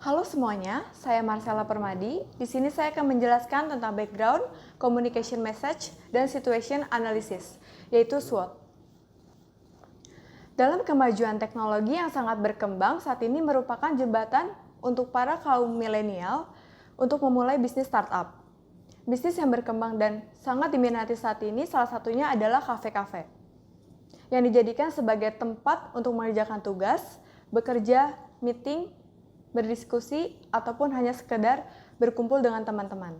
Halo semuanya, saya Marcella Permadi. Di sini saya akan menjelaskan tentang background, communication message, dan situation analysis, yaitu SWOT. Dalam kemajuan teknologi yang sangat berkembang saat ini merupakan jembatan untuk para kaum milenial untuk memulai bisnis startup. Bisnis yang berkembang dan sangat diminati saat ini salah satunya adalah kafe-kafe yang dijadikan sebagai tempat untuk mengerjakan tugas, bekerja, meeting, berdiskusi, ataupun hanya sekedar berkumpul dengan teman-teman.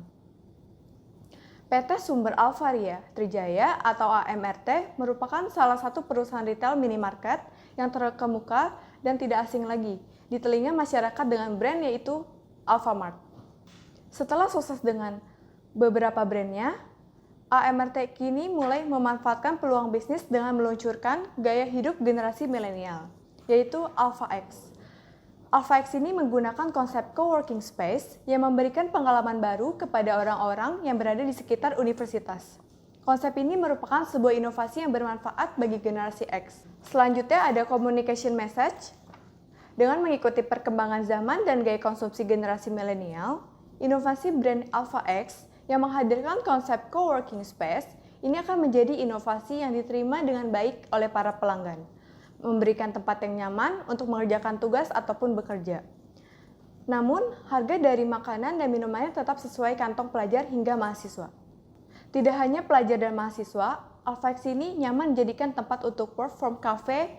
PT Sumber Alvaria Trijaya atau AMRT merupakan salah satu perusahaan retail minimarket yang terkemuka dan tidak asing lagi di telinga masyarakat dengan brand yaitu Alfamart. Setelah sukses dengan beberapa brandnya, AMRT kini mulai memanfaatkan peluang bisnis dengan meluncurkan gaya hidup generasi milenial, yaitu AlphaX. AlphaX ini menggunakan konsep coworking space yang memberikan pengalaman baru kepada orang-orang yang berada di sekitar universitas. Konsep ini merupakan sebuah inovasi yang bermanfaat bagi generasi X. Selanjutnya ada communication message. Dengan mengikuti perkembangan zaman dan gaya konsumsi generasi milenial, inovasi brand AlphaX yang menghadirkan konsep coworking space ini akan menjadi inovasi yang diterima dengan baik oleh para pelanggan, memberikan tempat yang nyaman untuk mengerjakan tugas ataupun bekerja. Namun, harga dari makanan dan minumannya tetap sesuai kantong pelajar hingga mahasiswa. Tidak hanya pelajar dan mahasiswa, AlphaX ini nyaman dijadikan tempat untuk work from cafe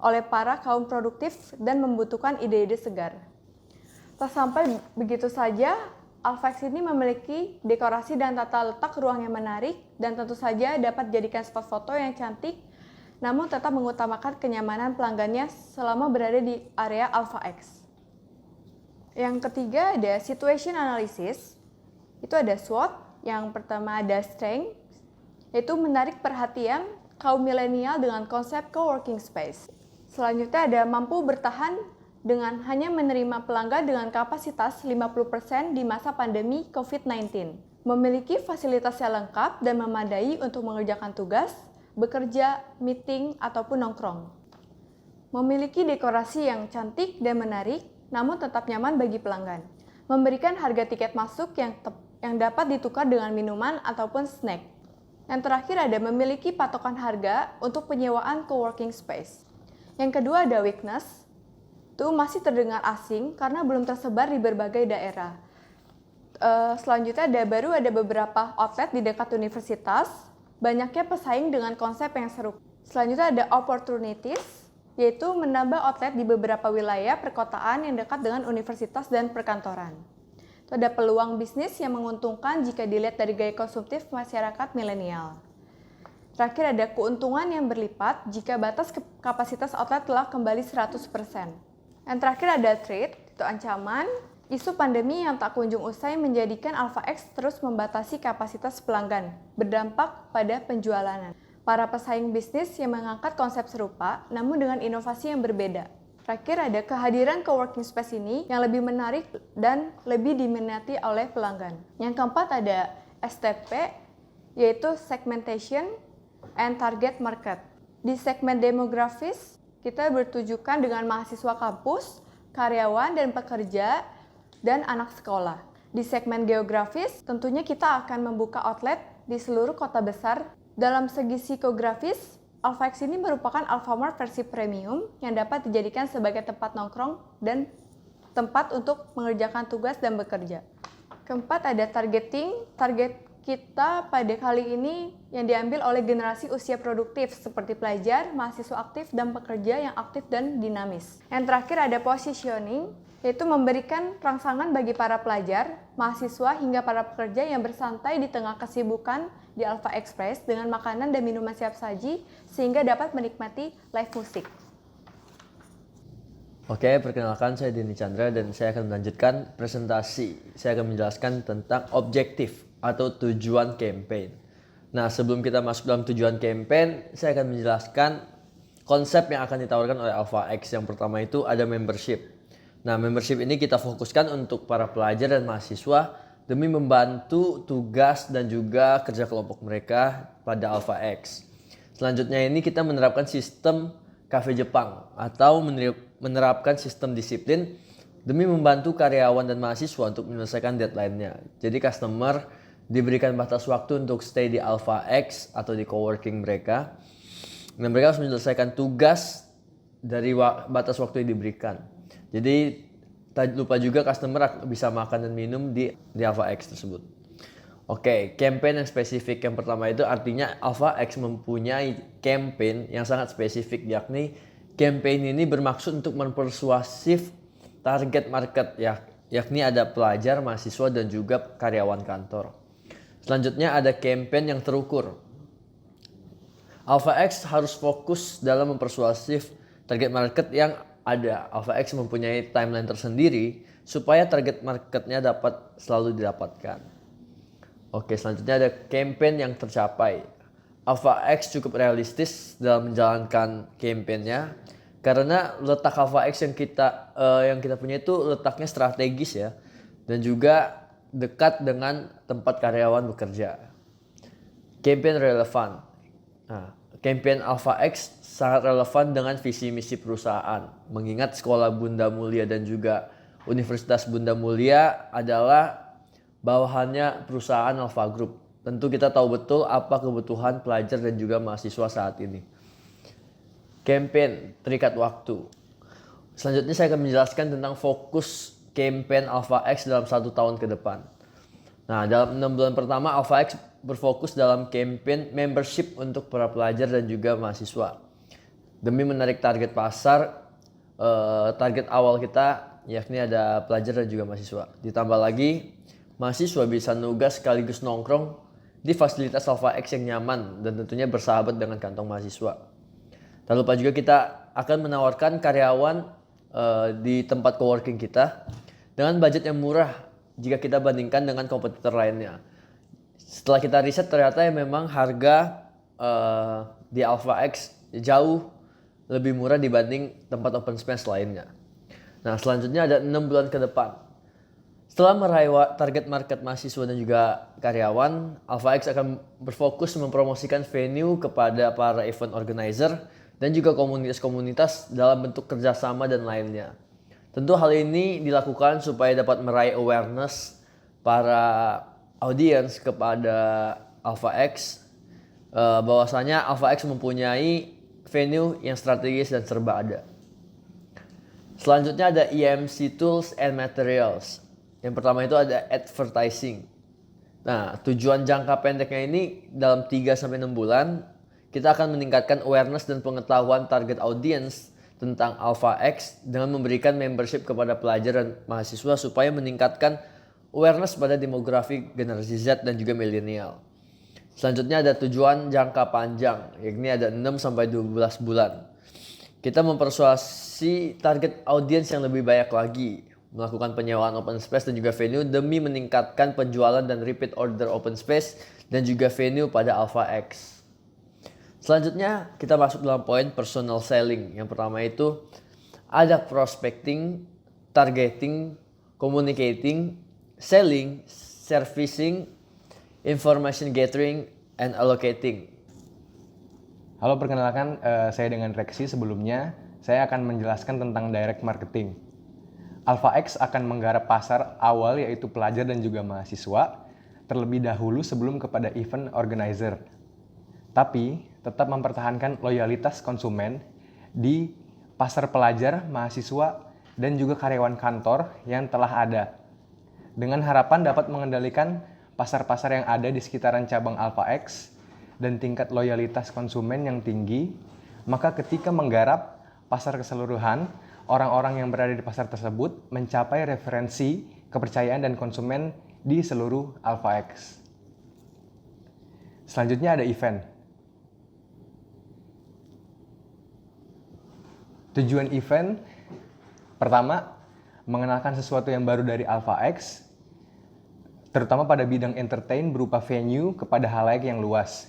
oleh para kaum produktif dan membutuhkan ide-ide segar. Tak sampai begitu saja, AlphaX ini memiliki dekorasi dan tata letak ruang yang menarik dan tentu saja dapat dijadikan spot foto yang cantik, namun tetap mengutamakan kenyamanan pelanggannya selama berada di area AlphaX. Yang ketiga ada situation analysis, itu ada SWOT. Yang pertama ada strength, yaitu menarik perhatian kaum milenial dengan konsep coworking space. Selanjutnya ada mampu bertahan dengan hanya menerima pelanggan dengan kapasitas 50% di masa pandemi COVID-19. Memiliki fasilitas yang lengkap dan memadai untuk mengerjakan tugas, bekerja, meeting, ataupun nongkrong. Memiliki dekorasi yang cantik dan menarik, namun tetap nyaman bagi pelanggan. Memberikan harga tiket masuk yang dapat ditukar dengan minuman ataupun snack. Yang terakhir ada memiliki patokan harga untuk penyewaan coworking space. Yang kedua ada weakness, itu masih terdengar asing karena belum tersebar di berbagai daerah. Selanjutnya ada beberapa outlet di dekat universitas, banyaknya pesaing dengan konsep yang serupa. Selanjutnya ada opportunities, yaitu menambah outlet di beberapa wilayah perkotaan yang dekat dengan universitas dan perkantoran. Itu ada peluang bisnis yang menguntungkan jika dilihat dari gaya konsumtif masyarakat milenial. Terakhir ada keuntungan yang berlipat jika batas kapasitas outlet telah kembali 100%. Yang terakhir ada threat, itu ancaman. Isu pandemi yang tak kunjung usai menjadikan AlphaX terus membatasi kapasitas pelanggan, berdampak pada penjualan. Para pesaing bisnis yang mengangkat konsep serupa, namun dengan inovasi yang berbeda. Terakhir ada kehadiran coworking space ini yang lebih menarik dan lebih diminati oleh pelanggan. Yang keempat ada STP, yaitu segmentation and target market. Di segmen demografis, kita bertujukan dengan mahasiswa kampus, karyawan dan pekerja, dan anak sekolah. Di segmen geografis, tentunya kita akan membuka outlet di seluruh kota besar. Dalam segi psikografis, AlphaX ini merupakan Alfamart versi premium yang dapat dijadikan sebagai tempat nongkrong dan tempat untuk mengerjakan tugas dan bekerja. Keempat ada targeting. Target kita pada kali ini yang diambil oleh generasi usia produktif seperti pelajar, mahasiswa aktif, dan pekerja yang aktif dan dinamis. Yang terakhir ada positioning, yaitu memberikan rangsangan bagi para pelajar, mahasiswa, hingga para pekerja yang bersantai di tengah kesibukan di Alpha Express dengan makanan dan minuman siap saji sehingga dapat menikmati live musik. Oke, perkenalkan saya Denny Chandra dan saya akan melanjutkan presentasi. Saya akan menjelaskan tentang objektif atau tujuan campaign. Nah, sebelum kita masuk dalam tujuan campaign, saya akan menjelaskan konsep yang akan ditawarkan oleh AlphaX. Yang pertama itu ada membership. Nah, membership ini kita fokuskan untuk para pelajar dan mahasiswa demi membantu tugas dan juga kerja kelompok mereka pada AlphaX. Selanjutnya ini kita menerapkan sistem Cafe Jepang atau menerapkan sistem disiplin demi membantu karyawan dan mahasiswa untuk menyelesaikan deadline-nya. Jadi customer diberikan batas waktu untuk stay di Alpha X atau di coworking mereka. Dan mereka harus menyelesaikan tugas dari batas waktu yang diberikan. Jadi tak lupa juga customer bisa makan dan minum di Alpha X tersebut. Oke, campaign yang spesifik yang pertama itu artinya Alpha X mempunyai campaign yang sangat spesifik, yakni campaign ini bermaksud untuk mempersuasif target market yakni ada pelajar, mahasiswa dan juga karyawan kantor. Selanjutnya ada campaign yang terukur. Alpha X harus fokus dalam mempersuasif target market yang ada. Alpha X mempunyai timeline tersendiri supaya target marketnya dapat selalu didapatkan. Oke, selanjutnya ada campaign yang tercapai. Alpha X cukup realistis dalam menjalankan campaignnya karena letak Alpha X yang kita punya itu letaknya strategis ya, dan juga dekat dengan tempat karyawan bekerja. Campaign relevan. Nah, campaign Alpha X sangat relevan dengan visi misi perusahaan. Mengingat Sekolah Bunda Mulia dan juga Universitas Bunda Mulia adalah bawahannya perusahaan Alpha Group. Tentu kita tahu betul apa kebutuhan pelajar dan juga mahasiswa saat ini. Campaign terikat waktu. Selanjutnya saya akan menjelaskan tentang fokus campaign Alpha X dalam 1 tahun ke depan. Nah, dalam 6 bulan pertama Alpha X berfokus dalam campaign membership untuk para pelajar dan juga mahasiswa. Demi menarik target pasar, target awal kita yakni ada pelajar dan juga mahasiswa. Ditambah lagi mahasiswa bisa nugas sekaligus nongkrong di fasilitas Alpha X yang nyaman dan tentunya bersahabat dengan kantong mahasiswa. Tak lupa juga kita akan menawarkan karyawan di tempat coworking kita dengan budget yang murah jika kita bandingkan dengan kompetitor lainnya. Setelah kita riset ternyata memang harga di Alpha X jauh lebih murah dibanding tempat open space lainnya. Nah, selanjutnya ada 6 bulan ke depan. Setelah meraih target market mahasiswa dan juga karyawan, Alpha X akan berfokus mempromosikan venue kepada para event organizer dan juga komunitas-komunitas dalam bentuk kerjasama dan lainnya. Tentu hal ini dilakukan supaya dapat meraih awareness para audiens kepada Alpha X, bahwasanya Alpha X mempunyai venue yang strategis dan serba ada. Selanjutnya ada EMC Tools and Materials. Yang pertama itu ada advertising. Nah, tujuan jangka pendeknya ini dalam 3-6 bulan kita akan meningkatkan awareness dan pengetahuan target audience tentang Alpha X dengan memberikan membership kepada pelajar dan mahasiswa supaya meningkatkan awareness pada demografi generasi Z dan juga milenial. Selanjutnya ada tujuan jangka panjang, yakni ada 6-12 bulan. Kita mempersuasi target audience yang lebih banyak lagi, melakukan penyewaan open space dan juga venue demi meningkatkan penjualan dan repeat order open space dan juga venue pada Alpha X. Selanjutnya kita masuk dalam poin personal selling. Yang pertama itu ada prospecting, targeting, communicating, selling, servicing, information gathering, and allocating. Halo, perkenalkan saya dengan Rexy. Sebelumnya saya akan menjelaskan tentang direct marketing. Alpha X akan menggarap pasar awal yaitu pelajar dan juga mahasiswa terlebih dahulu sebelum kepada event organizer. Tapi tetap mempertahankan loyalitas konsumen di pasar pelajar, mahasiswa, dan juga karyawan kantor yang telah ada. Dengan harapan dapat mengendalikan pasar-pasar yang ada di sekitaran cabang Alpha X dan tingkat loyalitas konsumen yang tinggi, maka ketika menggarap pasar keseluruhan, orang-orang yang berada di pasar tersebut mencapai referensi, kepercayaan, dan konsumen di seluruh Alpha X. Selanjutnya ada event. Tujuan event pertama, mengenalkan sesuatu yang baru dari Alpha X, terutama pada bidang entertain berupa venue kepada halayak yang luas.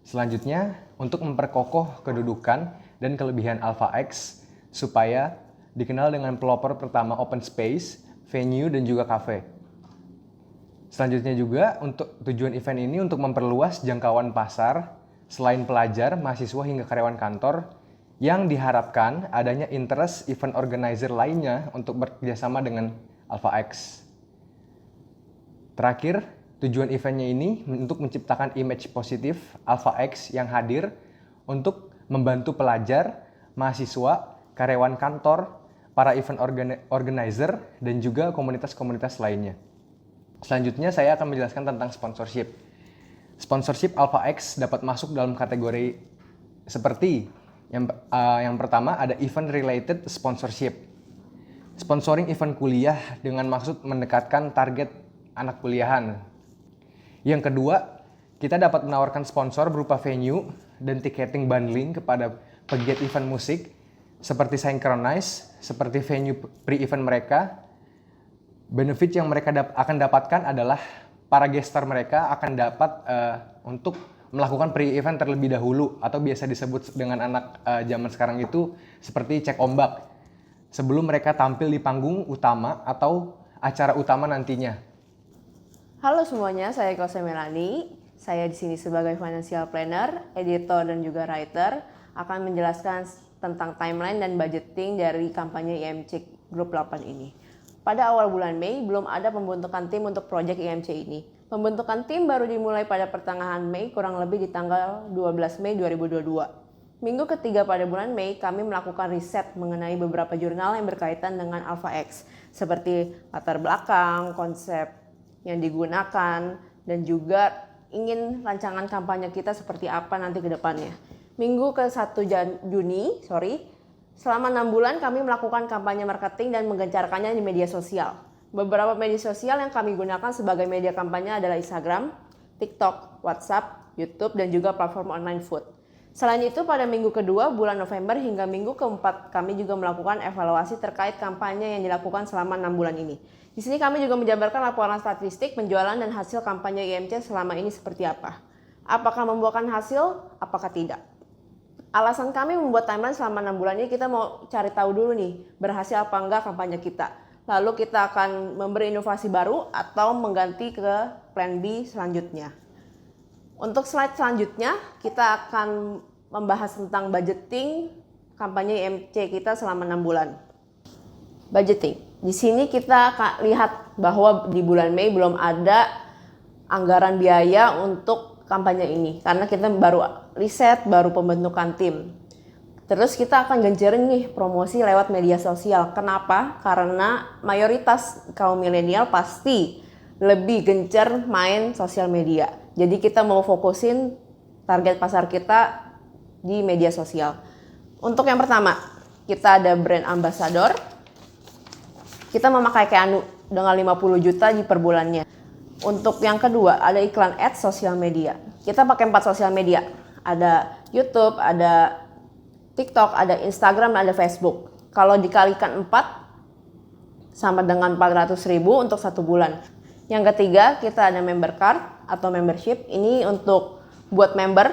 Selanjutnya, untuk memperkokoh kedudukan dan kelebihan Alpha X supaya dikenal dengan pelopor pertama open space, venue, dan juga cafe. Selanjutnya juga untuk tujuan event ini untuk memperluas jangkauan pasar selain pelajar, mahasiswa hingga karyawan kantor yang diharapkan adanya interest event organizer lainnya untuk bekerjasama dengan AlphaX. Terakhir, tujuan eventnya ini untuk menciptakan image positif AlphaX yang hadir untuk membantu pelajar, mahasiswa, karyawan kantor, para event organizer, dan juga komunitas-komunitas lainnya. Selanjutnya saya akan menjelaskan tentang sponsorship. Sponsorship AlphaX dapat masuk dalam kategori seperti yang pertama ada event related sponsorship. Sponsoring event kuliah dengan maksud mendekatkan target anak kuliahan. Yang kedua, kita dapat menawarkan sponsor berupa venue dan ticketing bundling kepada pegiat event musik seperti Synchronize, seperti venue pre-event mereka. Benefit yang mereka akan dapatkan adalah para gestar mereka akan dapat untuk melakukan pre-event terlebih dahulu, atau biasa disebut dengan anak zaman sekarang itu seperti cek ombak sebelum mereka tampil di panggung utama atau acara utama nantinya. Halo semuanya, saya Kose Melani. Saya di sini sebagai financial planner, editor dan juga writer akan menjelaskan tentang timeline dan budgeting dari kampanye IMC Group 8 ini. Pada awal bulan Mei belum ada pembentukan tim untuk proyek IMC ini. Pembentukan tim baru dimulai pada pertengahan Mei, kurang lebih di tanggal 12 Mei 2022. Minggu ketiga pada bulan Mei, kami melakukan riset mengenai beberapa jurnal yang berkaitan dengan AlphaX, seperti latar belakang, konsep yang digunakan, dan juga ingin rancangan kampanye kita seperti apa nanti ke depannya. Minggu ke-1 Juni, selama 6 bulan kami melakukan kampanye marketing dan menggencarkannya di media sosial. Beberapa media sosial yang kami gunakan sebagai media kampanye adalah Instagram, TikTok, WhatsApp, YouTube, dan juga platform online food. Selain itu, pada minggu kedua bulan November hingga minggu keempat, kami juga melakukan evaluasi terkait kampanye yang dilakukan selama 6 bulan ini. Di sini kami juga menjabarkan laporan statistik, penjualan, dan hasil kampanye IMC selama ini seperti apa. Apakah membuahkan hasil, apakah tidak. Alasan kami membuat timeline selama 6 bulan ini, kita mau cari tahu dulu nih, berhasil apa enggak kampanye kita. Lalu kita akan memberi inovasi baru atau mengganti ke plan B selanjutnya. Untuk slide selanjutnya, kita akan membahas tentang budgeting kampanye IMC kita selama 6 bulan. Budgeting. Di sini kita lihat bahwa di bulan Mei belum ada anggaran biaya untuk kampanye ini. Karena kita baru riset, baru pembentukan tim. Terus kita akan gencerin nih promosi lewat media sosial. Kenapa? Karena mayoritas kaum milenial pasti lebih gencar main sosial media. Jadi kita mau fokusin target pasar kita di media sosial. Untuk yang pertama, kita ada brand ambassador. Kita memakai Keanu dengan 50 juta di per bulannya. Untuk yang kedua, ada iklan ads sosial media. Kita pakai 4 sosial media. Ada YouTube, ada TikTok, ada Instagram, ada Facebook. Kalau dikalikan 4 sama dengan 400.000 untuk 1 bulan. Yang ketiga, kita ada member card atau membership. Ini untuk buat member,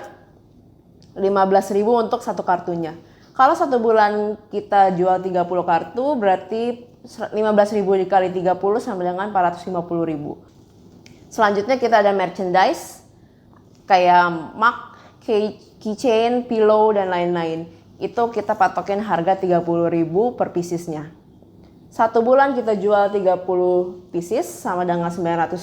15.000 untuk 1 kartunya. Kalau 1 bulan kita jual 30 kartu, berarti 15.000 dikali 30 sama dengan 450.000. Selanjutnya kita ada merchandise kayak mug, keychain, pillow, dan lain-lain. Itu kita patokin harga 30.000 per piecesnya. 1 bulan kita jual 30 pieces sama dengan 900.000.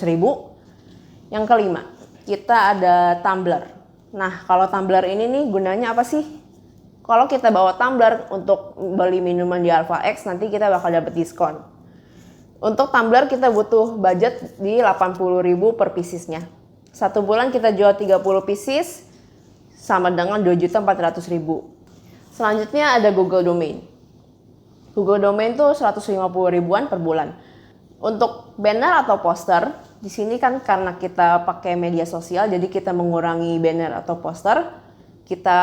Yang kelima, kita ada tumbler. Nah, kalau tumbler ini nih gunanya apa sih? Kalau kita bawa tumbler untuk beli minuman di AlphaX, nanti kita bakal dapat diskon. Untuk tumbler kita butuh budget di 80.000 per piecesnya. 1 bulan kita jual 30 pieces sama dengan 2.400.000. Selanjutnya ada Google Domain. Google Domain tuh 150 ribuan per bulan. Untuk banner atau poster, di sini kan karena kita pakai media sosial, jadi kita mengurangi banner atau poster. Kita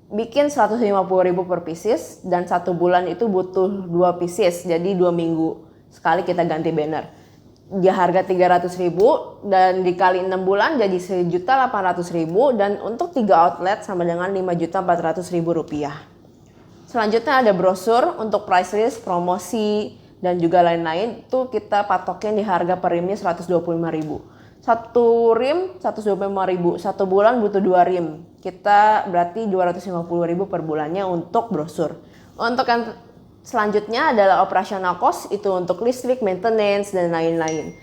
bikin 150 ribu per pieces dan 1 bulan itu butuh 2 pieces, jadi 2 minggu sekali kita ganti banner. Di harga 300.000 dan dikali 6 bulan jadi 1.800.000, dan untuk 3 outlet sama dengan 5.400.000 rupiah. Selanjutnya ada brosur untuk price list, promosi, dan juga lain-lain. Itu kita patokin di harga per rimnya 125.000. Satu rim 125.000, satu bulan butuh 2 rim. Kita berarti 250.000 per bulannya untuk brosur. Untuk yang selanjutnya adalah operational cost, itu untuk listrik, maintenance, dan lain-lain.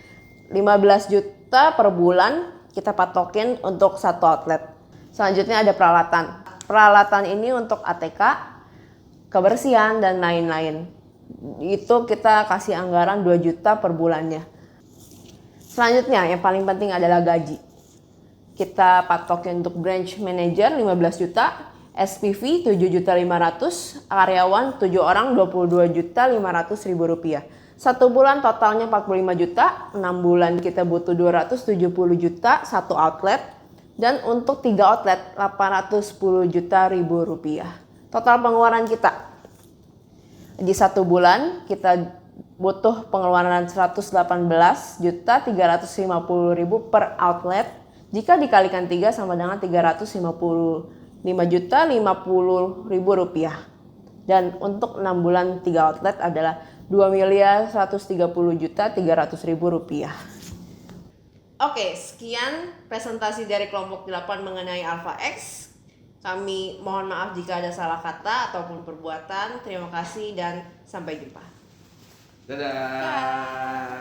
15 juta per bulan kita patokin untuk satu outlet. Selanjutnya ada peralatan. Peralatan ini untuk ATK, kebersihan, dan lain-lain. Itu kita kasih anggaran 2 juta per bulannya. Selanjutnya yang paling penting adalah gaji. Kita patokin untuk branch manager 15 juta, SPV 7.500.000, karyawan 7 orang 22.500.000 rupiah. Satu bulan totalnya 45 juta, 6 bulan kita butuh 270 juta satu outlet, dan untuk 3 outlet 810 juta ribu rupiah. Total pengeluaran kita di satu bulan kita butuh pengeluaran 118 juta 350 ribu per outlet. Jika dikalikan 3 sama dengan 355 juta 50 ribu rupiah. Dan untuk 6 bulan 3 outlet adalah 2.130 juta 300 ribu rupiah. Oke, sekian presentasi dari kelompok 8 mengenai Alpha X. Kami mohon maaf jika ada salah kata ataupun perbuatan. Terima kasih dan sampai jumpa. Dadah.